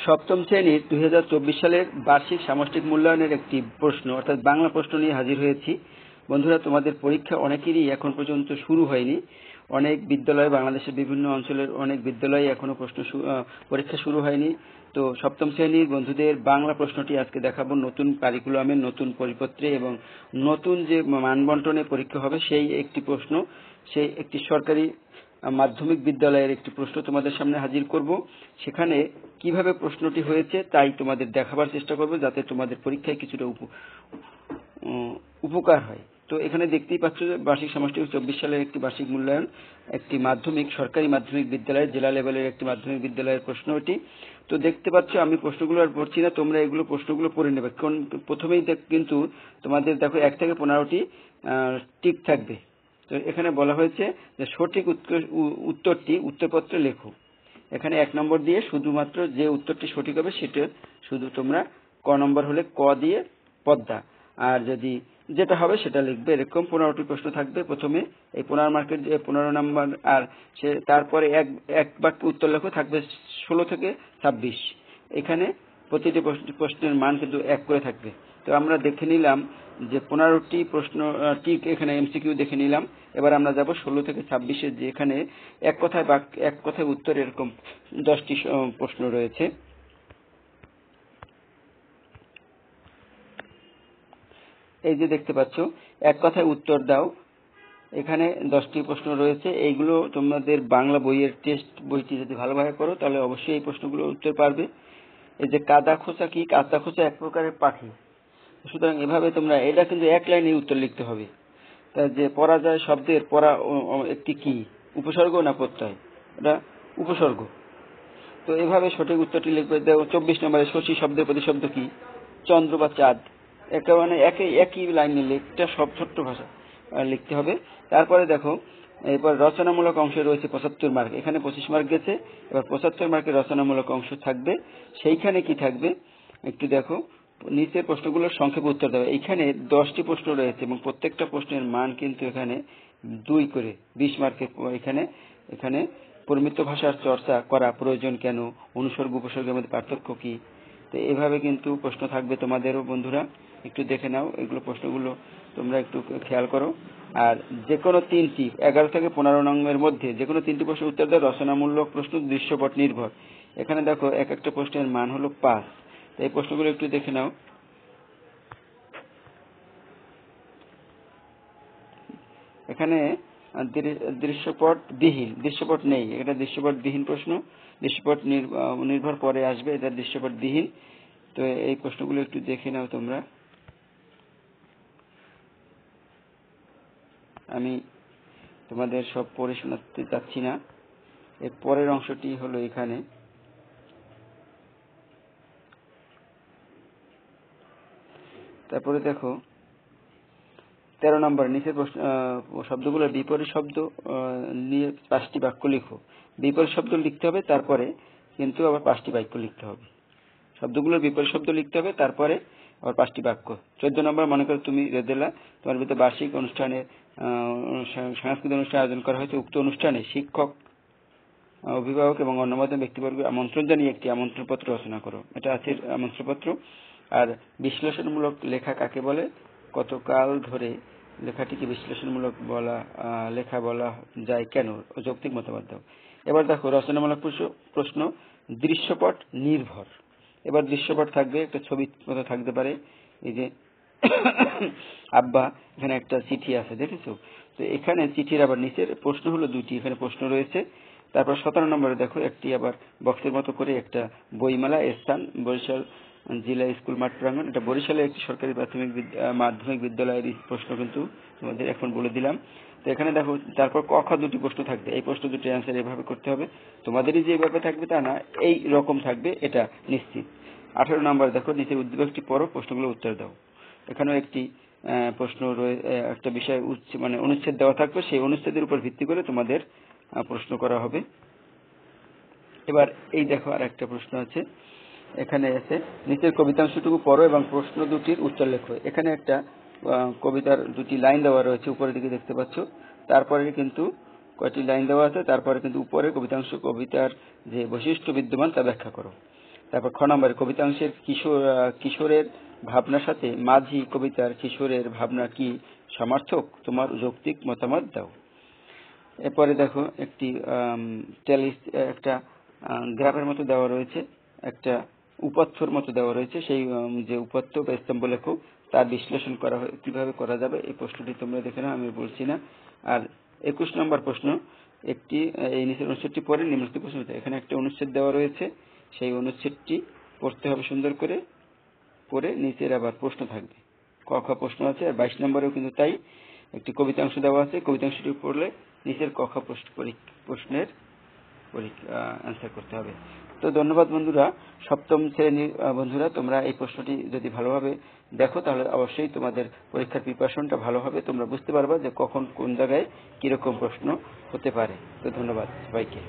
সপ্তম শ্রেণীর 2024 সালের বার্ষিক সামষ্টিক মূল্যায়নের একটি প্রশ্ন অর্থাৎ বাংলা প্রশ্ন নিয়ে হাজির হয়েছি। বন্ধুরা, তোমাদের পরীক্ষা অনেকেরই এখন পর্যন্ত শুরু হয়নি। অনেক বিদ্যালয়ে, বাংলাদেশের বিভিন্ন অঞ্চলের অনেক বিদ্যালয়ে এখনো পরীক্ষা শুরু হয়নি। তো সপ্তম শ্রেণীর বন্ধুদের বাংলা প্রশ্নটি আজকে দেখাবো। নতুন কারিকুলামে, নতুন পরিপত্রে এবং নতুন যে মানবন্টনে পরীক্ষা হবে সেই একটি প্রশ্ন, সেই একটি সরকারি মাধ্যমিক বিদ্যালয়ের একটি প্রশ্ন তোমাদের সামনে হাজির করব। সেখানে কিভাবে প্রশ্নটি হয়েছে তাই তোমাদের দেখাবার চেষ্টা করব, যাতে তোমাদের পরীক্ষায় কিছুটা উপকার হয়। তো এখানে দেখতেই পাচ্ছ যে বার্ষিক সামষ্টিক 24 সালের একটি বার্ষিক মূল্যায়ন, একটি মাধ্যমিক, সরকারি মাধ্যমিক বিদ্যালয়ের, জেলা লেভেলের একটি মাধ্যমিক বিদ্যালয়ের প্রশ্ন এটি। তো দেখতে পাচ্ছ আমি প্রশ্নগুলো আর পড়ছি না, তোমরা এগুলো প্রশ্নগুলো পড়ে নেবে। কারণ প্রথমেই কিন্তু তোমাদের দেখো 1 থেকে 15টি টিক থাকবে। তো এখানে বলা হয়েছে যে সঠিক উত্তরটি উত্তরপত্রে লেখো। এখানে 1 নম্বর দিয়ে শুধুমাত্র যে উত্তরটি সঠিক হবে সেটা শুধু তোমরা ক নম্বর হলে ক দিয়ে পদ্মা, আর যদি যেটা হবে সেটা লিখবে। এরকম 15টি প্রশ্ন থাকবে। প্রথমে এই 15 মার্কের 15 নম্বর, আর তারপরে এক বাক্য উত্তর লেখো, থাকবে 16 থেকে 26। এখানে প্রতিটি প্রশ্নের মান কিন্তু 1 করে থাকবে। তো আমরা দেখে নিলাম যে 15টি প্রশ্ন ঠিক এখানে এমসিকিউ দেখে নিলাম। এবার আমরা যাব 16 থেকে 26-এ, যে এখানে এক কথায় উত্তর এরকম 10টি প্রশ্ন রয়েছে। এই যে দেখতে পাচ্ছ, এক কথায় উত্তর দাও, এখানে 10টি প্রশ্ন রয়েছে। এইগুলো তোমাদের বাংলা বইয়ের টেস্ট বইটি যদি ভালোভাবে করো তাহলে অবশ্যই এই প্রশ্নগুলোর উত্তর পারবে। এই যে কাদা খোঁচা কি? কাদা খোঁচা এক প্রকারের পাখি। সুতরাং এভাবে তোমরা, এটা কিন্তু 1 লাইনে উত্তর লিখতে হবে। তা যে পরাজয় শব্দের পরা একটি কি, উপসর্গ না প্রত্যয়? এটা উপসর্গ। তো এভাবে সঠিক উত্তরটি লিখবে। দেখো 24 নম্বরে শশী শব্দের প্রতিশব্দ কি? চন্দ্র বা চাঁদ। একেবারে একই লাইনে লিখতে, সব ছোট্ট ভাষা লিখতে হবে। তারপরে দেখো, এরপর রচনামূলক অংশ রয়েছে 75 মার্ক। এখানে 25 মার্ক গেছে। এবার 75 মার্কের রচনামূলক অংশ থাকবে। সেইখানে কি থাকবে একটু দেখো, নিচের প্রশ্নগুলোর সংক্ষেপে উত্তর দেবে। এইখানে 10টি প্রশ্ন রয়েছে এবং প্রত্যেকটা প্রশ্নের মান কিন্তু এখানে 2 করে 20 মার্কের। এখানে পরিমিত ভাষার চর্চা করা প্রয়োজন কেন? অনুসর্গ উপসর্গের মধ্যে পার্থক্য কি? তো এভাবে কিন্তু প্রশ্ন থাকবে তোমাদেরও। বন্ধুরা, একটু দেখে নাও এগুলো, প্রশ্নগুলো তোমরা একটু খেয়াল করো। আর যে কোনো 3টি 11 থেকে 15 নম্বরের মধ্যে যে কোনো 3টি প্রশ্নের উত্তর দাও। রচনামূলক প্রশ্ন, দৃশ্যপট নির্ভর। এখানে দেখো এক একটা প্রশ্নের মান হলো 5। এই প্রশ্নগুলো একটু দেখে নাও। এখানে দৃশ্যপট বিহীন, দৃশ্যপট নেই, এটা দৃশ্যপট বিহীন প্রশ্ন। দৃশ্যপট নির্ভর পরে আসবে, এটা দৃশ্যপট বিহীন। তো এই প্রশ্নগুলো একটু দেখে নাও তোমরা। আমি তোমাদের সব পড়ে শোনাতে চাচ্ছি না। এর পরের অংশটি হলো এখানে। তারপরে দেখো 13 নম্বর, নিচের শব্দগুলোর বিপরীত শব্দ নিয়ে 5টি বাক্য লিখো। বিপরীত শব্দ লিখতে হবে, তারপরে কিন্তু আবার 5টি বাক্য লিখতে হবে। শব্দগুলোর বিপরীত শব্দ লিখতে হবে, তারপরে আবার 5টি বাক্য। 14 নম্বর, মনে করো তুমি রেদেলা, তোমার ভিতরে বার্ষিক অনুষ্ঠানে সাংস্কৃতিক অনুষ্ঠান আয়োজন করা হয়েছে। উক্ত অনুষ্ঠানে শিক্ষক, অভিভাবক এবং অন্যমাধ্যম ব্যক্তিবর্গ আমন্ত্রণ জানিয়ে একটি আমন্ত্রণপত্র রচনা করো। এটা আছে আমন্ত্রণপত্র। আর বিশ্লেষণমূলক লেখা কাকে বলে? কতকাল ধরে লেখাটিকে বিশ্লেষণমূলক লেখা বলা যায় কেন? যৌক্তিক মতামত দাও। এবার দেখো রচনামূলক প্রশ্ন, দৃশ্যপট নির্ভর। এবার দৃশ্যপট থাকবে, একটা ছবি মতো থাকতে পারে। এই যে আব্বা, এখানে একটা চিঠি আছে, দেখেছো? তো এখানে চিঠির আবার নিচের প্রশ্ন হলো 2টি, এখানে প্রশ্ন রয়েছে। তারপর 17 নম্বরে দেখো একটি আবার বক্সের মতো করে একটা বইমেলা, স্থান বরিশাল জেলা স্কুল মাঠ প্রাঙ্গণ। এটা বরিশালের একটি সরকারি মাধ্যমিক বিদ্যালয়ের প্রশ্ন, কিন্তু তোমাদের এখন বলে দিলাম। তো এখানে দেখো তারপর ক খ 2টি প্রশ্ন থাকবে। এই প্রশ্ন 2টি অ্যান্সার এভাবে করতে হবে। তোমাদেরই যে এভাবে থাকবে তা না, এই রকম থাকবে, এটা নিশ্চিত। 18 নম্বর দেখো, নিচের উদ্দীপকটি পড়ো, প্রশ্নগুলো উত্তর দাও। এখানেও একটি প্রশ্ন একটা বিষয় অনুচ্ছেদ দেওয়া থাকবে। সেই অনুচ্ছেদের উপর ভিত্তি করে তোমাদের প্রশ্ন করা হবে। এবার এই দেখো আর একটা প্রশ্ন আছে, এখানে আছে নিচের কবিতাংশটুকু পড়ো এবং প্রশ্ন 2টির উত্তর লেখো। এখানে একটা কবিতার 2টি লাইন দেওয়া রয়েছে, উপরের দিকে দেখতে পাচ্ছ। তারপরে কিন্তু কয়টি লাইন দেওয়া আছে, তারপরে কিন্তু উপরে কবিতাংশ, কবিতার যে বৈশিষ্ট্য বিদ্যমান তা ব্যাখ্যা করো। তারপর খ নম্বরে কবিতাংশের কিশোরের ভাবনার সাথে মাঝি কবিতার কিশোরের ভাবনা কি সমার্থক, তোমার যৌক্তিক মতামত দাও। এরপরে দেখো একটি একটা গ্রাফের মতো দেওয়া রয়েছে, একটা উপাত্তর মতো দেওয়া রয়েছে, সেই যে উপাত্ত বা স্তম্ভ লেখ তার বিশ্লেষণ কিভাবে করা যাবে এই প্রশ্নটি তোমরা দেখে নাও, আমি বলছি না। আর 21 নম্বর প্রশ্ন, একটি এই নিচের অনুচ্ছেদটি পরে নিম্নলিখিত প্রশ্ন, এখানে একটা অনুচ্ছেদ দেওয়া রয়েছে, সেই অনুচ্ছেদটি পড়তে হবে সুন্দর করে, পরে নিচের আবার প্রশ্ন থাকবে, ক খ প্রশ্ন আছে। আর 22 নম্বরেও কিন্তু তাই, একটি কবিতাংশ দেওয়া আছে, কবিতাংশটি পড়লে নিচের ক খ প্রশ্নের অ্যান্সার করতে হবে। তো ধন্যবাদ বন্ধুরা, সপ্তম শ্রেণীর বন্ধুরা, তোমরা এই প্রশ্নটি যদি ভালোভাবে দেখো তাহলে অবশ্যই তোমাদের পরীক্ষার প্রিপারেশনটা ভালো হবে, তোমরা বুঝতে পারবা যে কখন কোন জায়গায় কিরকম প্রশ্ন হতে পারে। তো ধন্যবাদ সবাইকে।